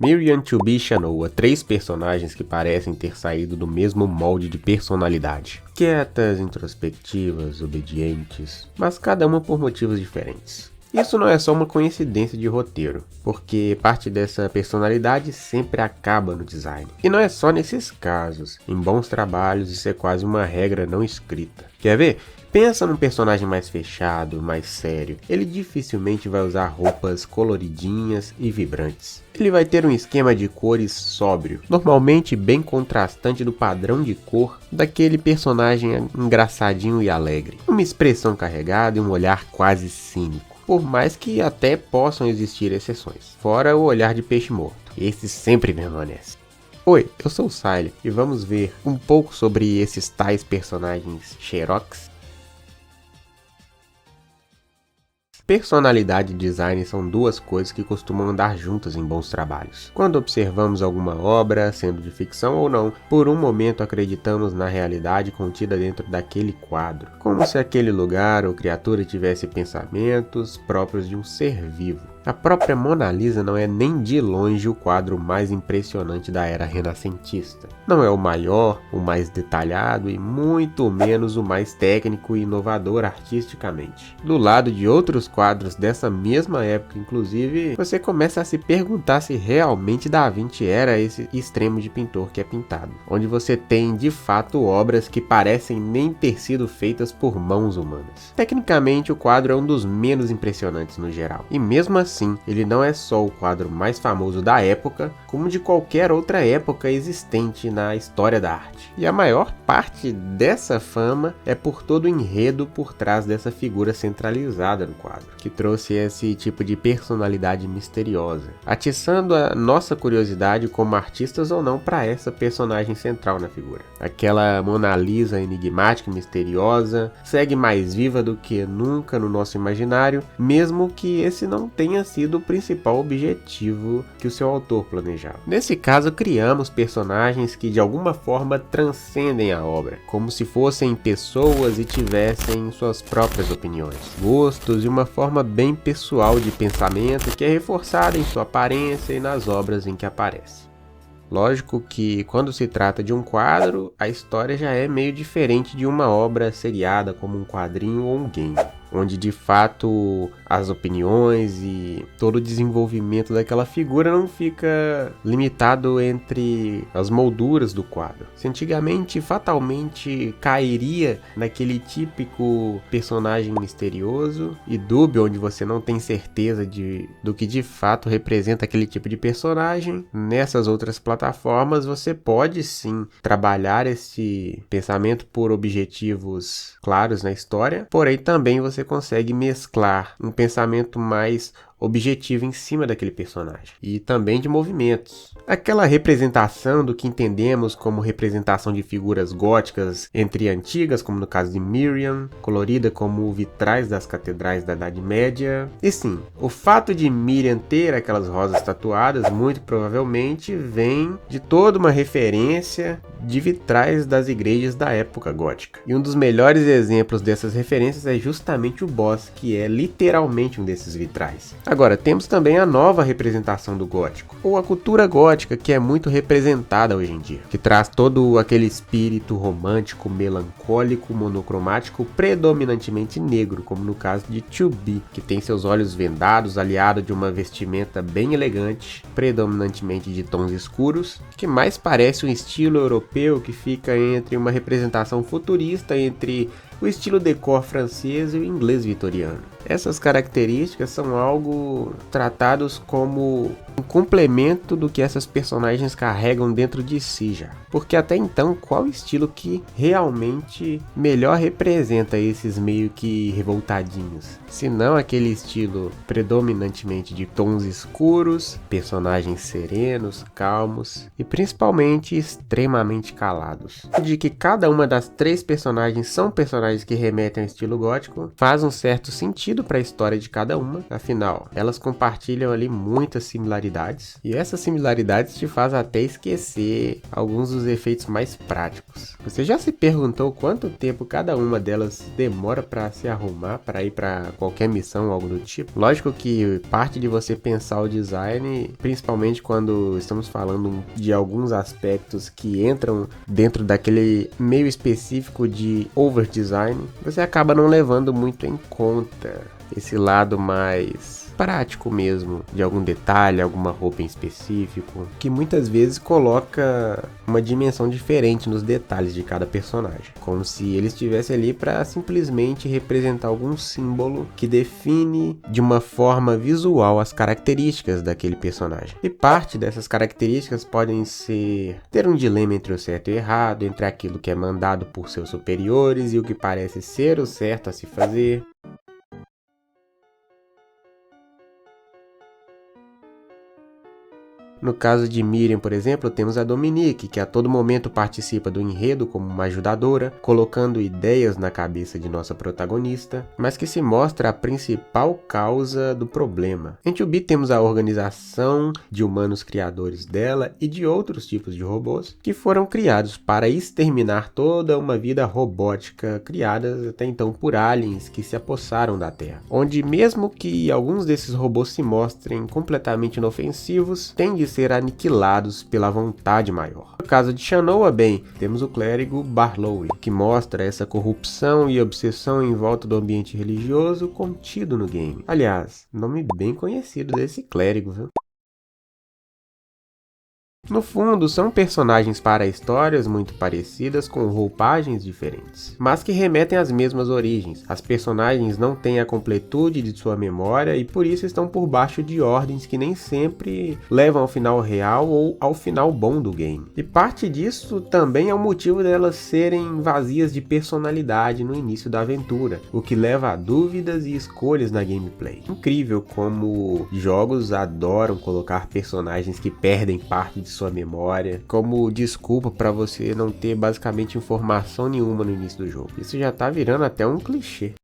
Miriam, To-Be e Shanoa, 3 personagens que parecem ter saído do mesmo molde de personalidade. Quietas, introspectivas, obedientes, mas cada uma por motivos diferentes. Isso não é só uma coincidência de roteiro, porque parte dessa personalidade sempre acaba no design. E não é só nesses casos, em bons trabalhos isso é quase uma regra não escrita. Quer ver? Pensa num personagem mais fechado, mais sério. Ele dificilmente vai usar roupas coloridinhas e vibrantes. Ele vai ter um esquema de cores sóbrio, normalmente bem contrastante do padrão de cor daquele personagem engraçadinho e alegre. Uma expressão carregada e um olhar quase cínico. Por mais que até possam existir exceções, fora o olhar de peixe morto. Esse sempre permanece. Oi, eu sou o Siley e vamos ver um pouco sobre esses tais personagens xerox. Personalidade e design são duas coisas que costumam andar juntas em bons trabalhos. Quando observamos alguma obra, sendo de ficção ou não, por um momento acreditamos na realidade contida dentro daquele quadro, como se aquele lugar ou criatura tivesse pensamentos próprios de um ser vivo. A própria Mona Lisa não é nem de longe o quadro mais impressionante da era renascentista. Não é o maior, o mais detalhado e muito menos o mais técnico e inovador artisticamente. Do lado de outros quadros dessa mesma época, inclusive, você começa a se perguntar se realmente Da Vinci era esse extremo de pintor que é pintado, onde você tem de fato obras que parecem nem ter sido feitas por mãos humanas. Tecnicamente, o quadro é um dos menos impressionantes no geral, e mesmo assim, ele não é só o quadro mais famoso da época, como de qualquer outra época existente na história da arte. E a maior parte dessa fama é por todo o enredo por trás dessa figura centralizada no quadro, que trouxe esse tipo de personalidade misteriosa, atiçando a nossa curiosidade como artistas ou não para essa personagem central na figura. Aquela Mona Lisa enigmática e misteriosa segue mais viva do que nunca no nosso imaginário, mesmo que esse não tenha sido o principal objetivo que o seu autor planejava. Nesse caso, criamos personagens que de alguma forma transcendem a obra, como se fossem pessoas e tivessem suas próprias opiniões, gostos e uma forma bem pessoal de pensamento que é reforçada em sua aparência e nas obras em que aparece. Lógico que quando se trata de um quadro, a história já é meio diferente de uma obra seriada como um quadrinho ou um game, onde de fato as opiniões e todo o desenvolvimento daquela figura não fica limitado entre as molduras do quadro. Se antigamente fatalmente cairia naquele típico personagem misterioso e dúbio, onde você não tem certeza do que de fato representa aquele tipo de personagem, nessas outras plataformas você pode sim trabalhar esse pensamento por objetivos claros na história, porém também você consegue mesclar um pensamento mais objetivo em cima daquele personagem e também de movimentos. Aquela representação do que entendemos como representação de figuras góticas entre antigas, como no caso de Miriam, colorida como vitrais das catedrais da Idade Média. E sim, o fato de Miriam ter aquelas rosas tatuadas muito provavelmente vem de toda uma referência de vitrais das igrejas da época gótica. E um dos melhores exemplos dessas referências é justamente o boss, que é literalmente um desses vitrais. Agora, temos também a nova representação do gótico, ou a cultura gótica, que é muito representada hoje em dia, que traz todo aquele espírito romântico, melancólico, monocromático, predominantemente negro, como no caso de To-Be, que tem seus olhos vendados, aliado de uma vestimenta bem elegante, predominantemente de tons escuros, que mais parece um estilo europeu que fica entre uma representação futurista entre o estilo decor francês e o inglês vitoriano. Essas características são algo tratados como um complemento do que essas personagens carregam dentro de si já. Porque até então, qual estilo que realmente melhor representa esses meio que revoltadinhos? Se não aquele estilo predominantemente de tons escuros, personagens serenos, calmos e principalmente extremamente calados. De que cada uma das 3 personagens são personagens que remetem ao estilo gótico, faz um certo sentido para a história de cada uma, afinal, elas compartilham ali muitas similaridades similaridades, e essas similaridades te fazem até esquecer alguns dos efeitos mais práticos. Você já se perguntou quanto tempo cada uma delas demora para se arrumar, para ir para qualquer missão ou algo do tipo? Lógico que parte de você pensar o design, principalmente quando estamos falando de alguns aspectos que entram dentro daquele meio específico de over design, você acaba não levando muito em conta esse lado mais prático mesmo, de algum detalhe, alguma roupa em específico, que muitas vezes coloca uma dimensão diferente nos detalhes de cada personagem, como se ele estivesse ali para simplesmente representar algum símbolo que define de uma forma visual as características daquele personagem. E parte dessas características podem ser ter um dilema entre o certo e o errado, entre aquilo que é mandado por seus superiores e o que parece ser o certo a se fazer. No caso de Miriam, por exemplo, temos a Dominique, que a todo momento participa do enredo como uma ajudadora, colocando ideias na cabeça de nossa protagonista, mas que se mostra a principal causa do problema. Em 2B temos a organização de humanos criadores dela e de outros tipos de robôs que foram criados para exterminar toda uma vida robótica criada até então por aliens que se apossaram da Terra, onde mesmo que alguns desses robôs se mostrem completamente inofensivos, tende ser aniquilados pela vontade maior. No caso de Shanoa, bem, temos o clérigo Barlowe, que mostra essa corrupção e obsessão em volta do ambiente religioso contido no game. Aliás, nome bem conhecido desse clérigo, viu? No fundo, são personagens para histórias muito parecidas com roupagens diferentes, mas que remetem às mesmas origens. As personagens não têm a completude de sua memória e por isso estão por baixo de ordens que nem sempre levam ao final real ou ao final bom do game. E parte disso também é o motivo delas serem vazias de personalidade no início da aventura, o que leva a dúvidas e escolhas na gameplay. Incrível como jogos adoram colocar personagens que perdem parte de sua memória como desculpa para você não ter basicamente informação nenhuma no início do jogo. Isso já tá virando até um clichê.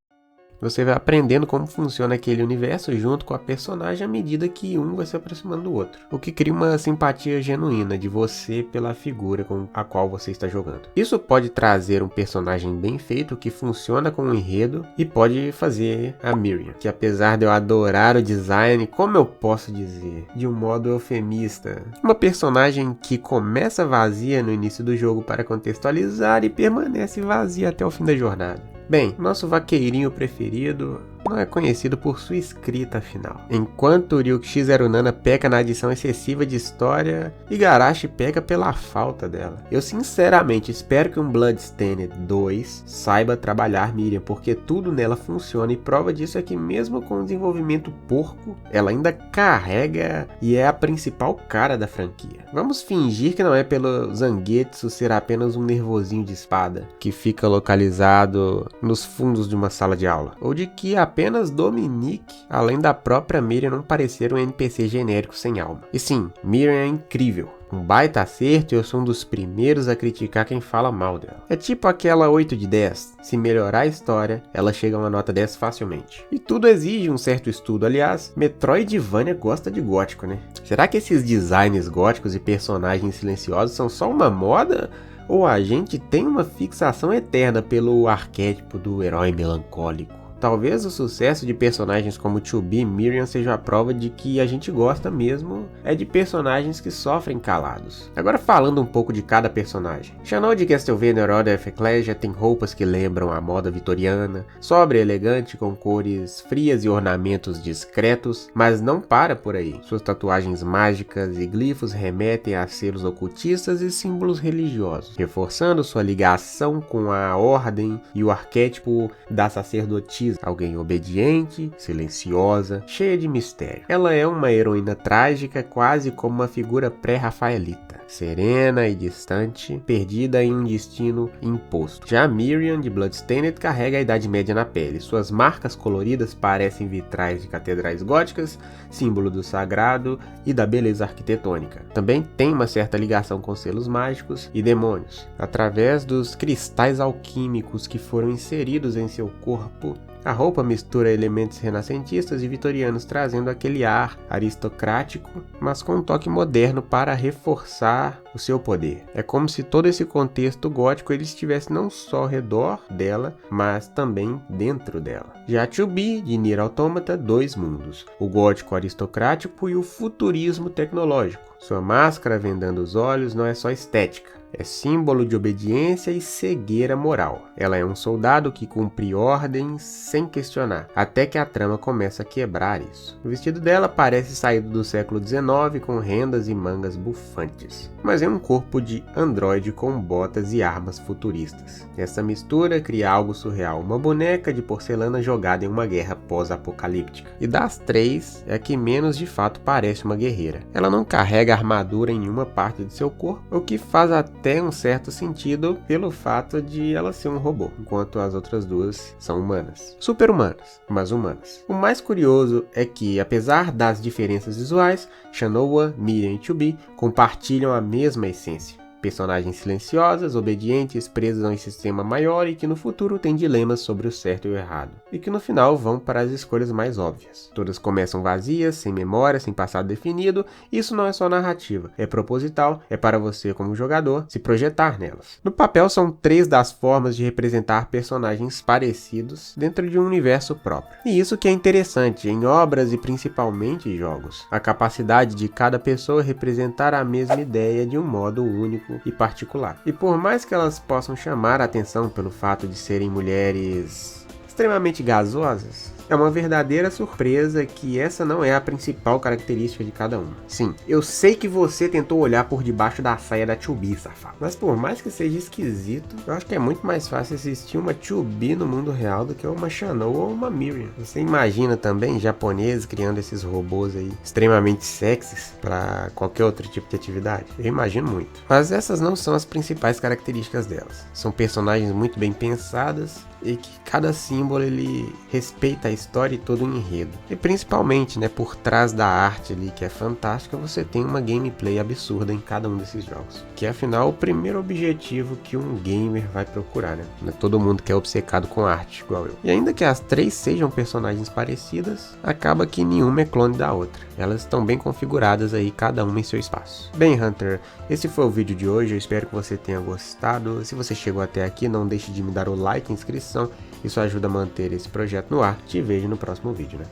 Você vai aprendendo como funciona aquele universo junto com a personagem à medida que um vai se aproximando do outro, o que cria uma simpatia genuína de você pela figura com a qual você está jogando. Isso pode trazer um personagem bem feito que funciona com um enredo e pode fazer a Miriam, que apesar de eu adorar o design, como eu posso dizer, de um modo eufemista, uma personagem que começa vazia no início do jogo para contextualizar e permanece vazia até o fim da jornada. Bem, nosso vaqueirinho preferido não é conhecido por sua escrita final. Enquanto Ryukishi Zerunana peca na adição excessiva de história, Igarashi peca pela falta dela. Eu sinceramente espero que um Bloodstained 2 saiba trabalhar Miriam, porque tudo nela funciona e prova disso é que mesmo com o desenvolvimento porco, ela ainda carrega e é a principal cara da franquia. Vamos fingir que não é pelo Zangetsu ser apenas um nervosinho de espada, que fica localizado nos fundos de uma sala de aula, ou de que apenas Dominique, além da própria Miriam, não parecer um NPC genérico sem alma. E sim, Miriam é incrível. Um baita acerto e eu sou um dos primeiros a criticar quem fala mal dela. É tipo aquela 8 de 10. Se melhorar a história, ela chega a uma nota 10 facilmente. E tudo exige um certo estudo. Aliás, Metroidvania gosta de gótico, né? Será que esses designs góticos e personagens silenciosos são só uma moda? Ou a gente tem uma fixação eterna pelo arquétipo do herói melancólico? Talvez o sucesso de personagens como 2B e Miriam seja a prova de que a gente gosta mesmo é de personagens que sofrem calados. Agora falando um pouco de cada personagem. Shanoa de Castlevania Order of Ecclesia tem roupas que lembram a moda vitoriana, sóbria e elegante com cores frias e ornamentos discretos, mas não para por aí. Suas tatuagens mágicas e glifos remetem a selos ocultistas e símbolos religiosos, reforçando sua ligação com a ordem e o arquétipo da sacerdotisa. Alguém obediente, silenciosa, cheia de mistério. Ela é uma heroína trágica, quase como uma figura pré-rafaelita, serena e distante, perdida em um destino imposto. Já Miriam de Bloodstained carrega a Idade Média na pele. Suas marcas coloridas parecem vitrais de catedrais góticas, símbolo do sagrado e da beleza arquitetônica. Também tem uma certa ligação com selos mágicos e demônios. Através dos cristais alquímicos que foram inseridos em seu corpo, A roupa mistura elementos renascentistas e vitorianos, trazendo aquele ar aristocrático, mas com um toque moderno para reforçar o seu poder. É como se todo esse contexto gótico ele estivesse não só ao redor dela, mas também dentro dela. Já 2B, de Nier Automata, dois mundos: o gótico aristocrático e o futurismo tecnológico. Sua máscara vendando os olhos não é só estética, é símbolo de obediência e cegueira moral. Ela é um soldado que cumpre ordens sem questionar, até que a trama começa a quebrar isso. O vestido dela parece saído do século XIX, com rendas e mangas bufantes, mas é um corpo de androide com botas e armas futuristas. Essa mistura cria algo surreal, uma boneca de porcelana jogada em uma guerra pós-apocalíptica. E das três, é a que menos de fato parece uma guerreira. Ela não carrega armadura em nenhuma parte de seu corpo, o que faz até um certo sentido pelo fato de ela ser um robô, enquanto as outras duas são humanas. Super-humanas, mas humanas. O mais curioso é que, apesar das diferenças visuais, Shanoa, Miriam e 2B compartilham a mesma essência. Personagens silenciosas, obedientes, presas a um sistema maior e que no futuro têm dilemas sobre o certo e o errado. E que no final vão para as escolhas mais óbvias. Todas começam vazias, sem memória, sem passado definido. Isso não é só narrativa, é proposital, é para você como jogador se projetar nelas. No papel são 3 das formas de representar personagens parecidos dentro de um universo próprio. E isso que é interessante em obras e principalmente em jogos. A capacidade de cada pessoa representar a mesma ideia de um modo único e particular. E por mais que elas possam chamar a atenção pelo fato de serem mulheres extremamente gasosas, é uma verdadeira surpresa que essa não é a principal característica de cada uma. Sim, eu sei que você tentou olhar por debaixo da saia da 2B, safado. Mas por mais que seja esquisito, eu acho que é muito mais fácil assistir uma 2B no mundo real do que uma Shanoa ou uma Miriam. Você imagina também japoneses criando esses robôs aí extremamente sexys para qualquer outro tipo de atividade? Eu imagino muito. Mas essas não são as principais características delas. São personagens muito bem pensadas e que cada símbolo ele respeita a história e todo o enredo. E principalmente, né, por trás da arte ali que é fantástica, você tem uma gameplay absurda em cada um desses jogos. Que é afinal o primeiro objetivo que um gamer vai procurar, né? Não é todo mundo que é obcecado com arte, igual eu. E ainda que as 3 sejam personagens parecidas, acaba que nenhuma é clone da outra. Elas estão bem configuradas aí, cada uma em seu espaço. Bem, Hunter, esse foi o vídeo de hoje, eu espero que você tenha gostado. Se você chegou até aqui, não deixe de me dar o like e inscrição, isso ajuda a manter esse projeto no ar. Te vejo no próximo vídeo, né?